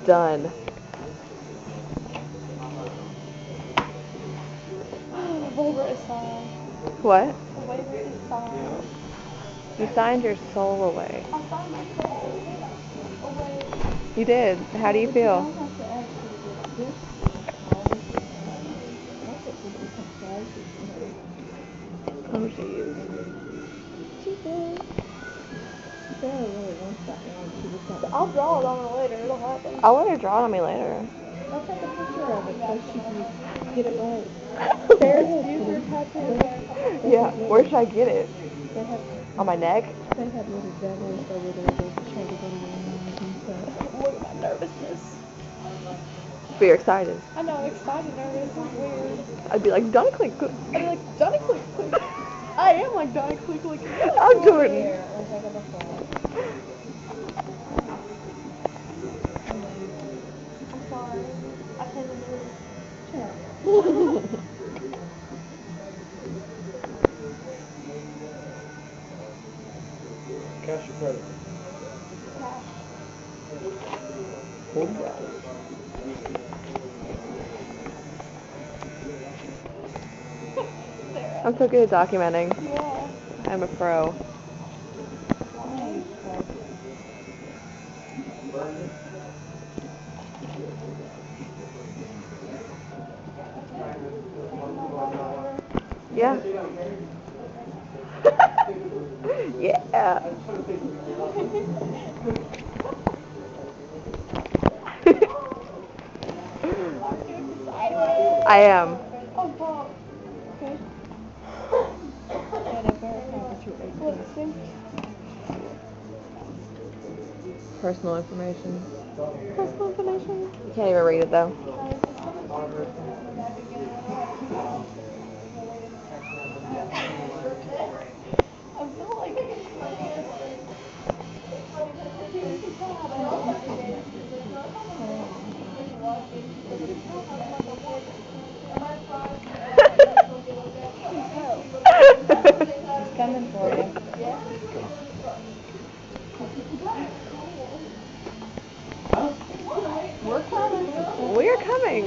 Done. The waiver is signed. What? The waiver is signed. You signed your soul away. I signed my soul away. You did. How do you feel? You don't have to actually get this. Oh, jeez. She did. Sarah really wants that one. She just got. I'll draw it on her later. It'll happen. I'll let her draw it on me later. I'll take a picture of it so she can get it right. Sarah's future tattoo. Yeah. Where should I get it? They have. On my neck? They have little devils over there that show the little eyes and stuff. Look at my nervousness. But you're excited. I know, excited, nervous, it's weird. I'd be like, Donnie Click. I'd be like, Donnie Click Click. I am like Donnie Click Click. I'm Jordan. I'm sorry. I can't do it. Cash or credit? Cash. Full price. I'm so good at documenting. Yeah. I'm a pro. Yeah. Yeah. I am. Oh, wow. Okay. Let's see. Personal information. Personal information. You can't even read it though. I feel like He's coming for you. We're coming. We're coming.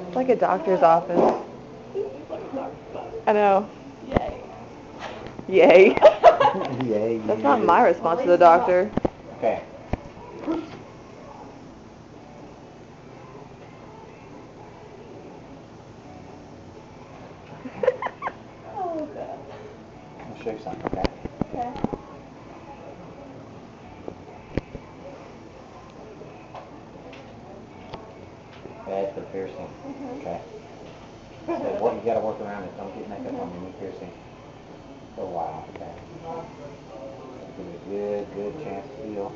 It's like a doctor's office. I know. Yay. Yay. Yay. That's not my response to the doctor. Okay. Oh, God. I'll show you something, okay? Okay. Bad for piercing. Mm-hmm. Okay. So what you gotta work around is don't get makeup on your new piercing for a while, okay? Give it a good chance to heal.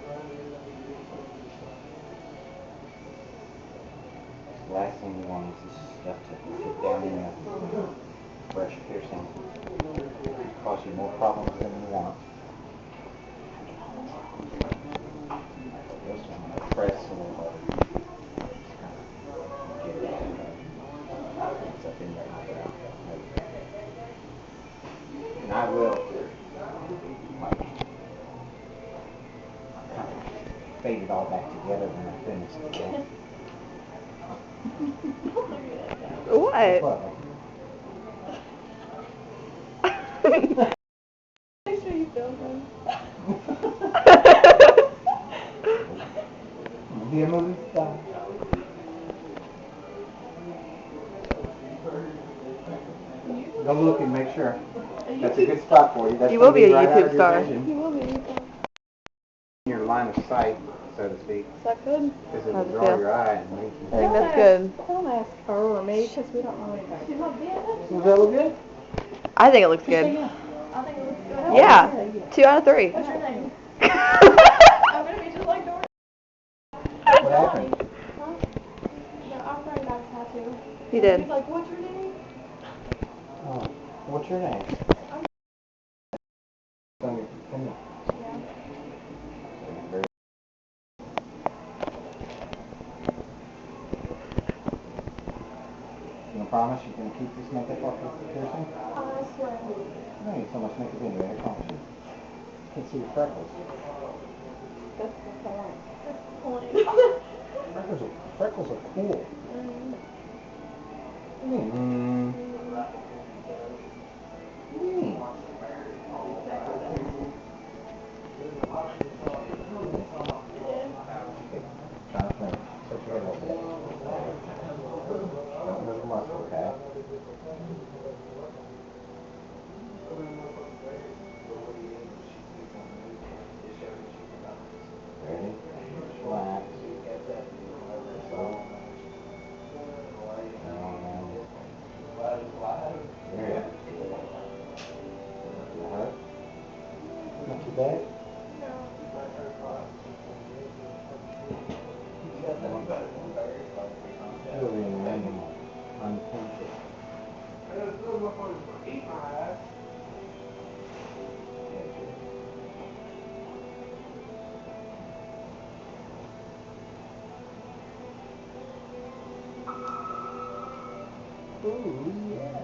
The last thing you want is this stuff to get down in the fresh piercing. Cause you more problems than you want. Just want to press a little bit. Get it out. It's up in there. And I will fade it all back together when I finish it. Okay? What? Make sure you film him. Be a movie star. Go look and make sure. That's a good spot for you. That's You will be a right out YouTube of your star. vision. You will be. Your line of sight, so to speak, Is that good? because it How's will it draw feel? your eye and make I you. think that's good. Don't ask her or me because we don't know anything. Does that look good? I think it looks good. I think it looks good. Yeah. 2 out of 3. What's your name? I'm going to be just like Dory. What happened? Huh? No, our friend got a tattoo. He did. He's like, what's your name? Oh, what's your name? Yeah. You promise you can keep this makeup off of the piercing? I swear. so much makeup anyway, I can't see your freckles. That's the point. That's the point. Freckles are cool. Trying to think. Set your head a little bit. Don't move the muscle, okay? Ready? Relax. So. There. Hurt? Not too bad? Really unconscious. Oh yeah.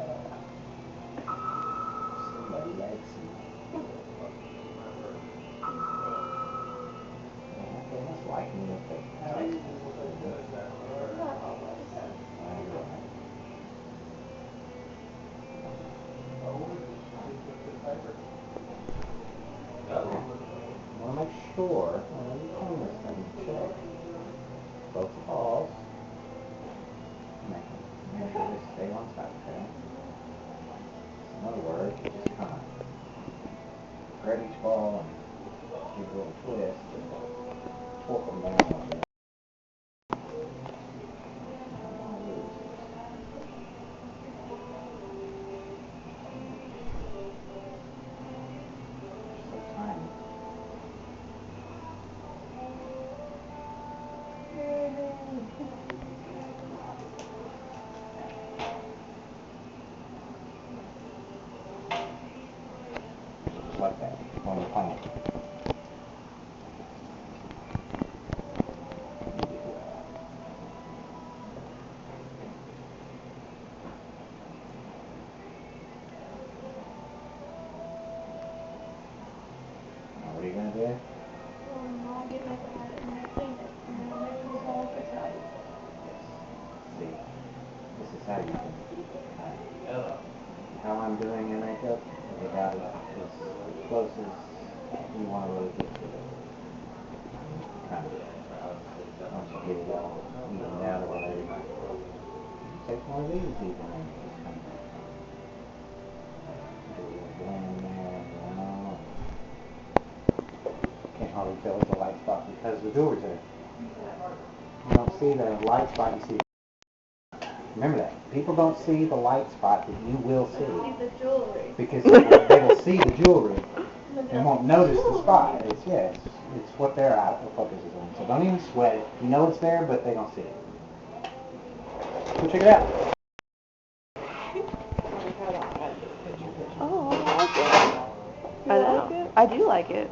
Somebody likes you. Okay, that's liking you. I want to make sure when you clean this thing, check both the balls. Make sure they stay on top, okay? In other words, you just kind of grab each ball and give a little twist and torque them down a bit. So tiny. Just like that, when you clean it. Now what are you going to do? I'll get makeup at it and then clean it. And then I'll make those all fix it. See, this is how you can, how I'm doing your makeup, you got it as close as you want to really get to it. Kind of, once you get it all evened out or whatever, take one of these even and just kind of do a little blend there, Can't hardly tell it's a light spot because the jewelry's there. You don't see the light spot, you see. Remember that. People don't see the light spot that you will see. See the jewelry. Because they will see the jewelry and won't notice the spot. It's what their eye focuses on. So don't even sweat it. You know it's there, but they don't see it. So check it out. Oh, I like it. I like it. I do like it.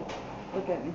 Look at me.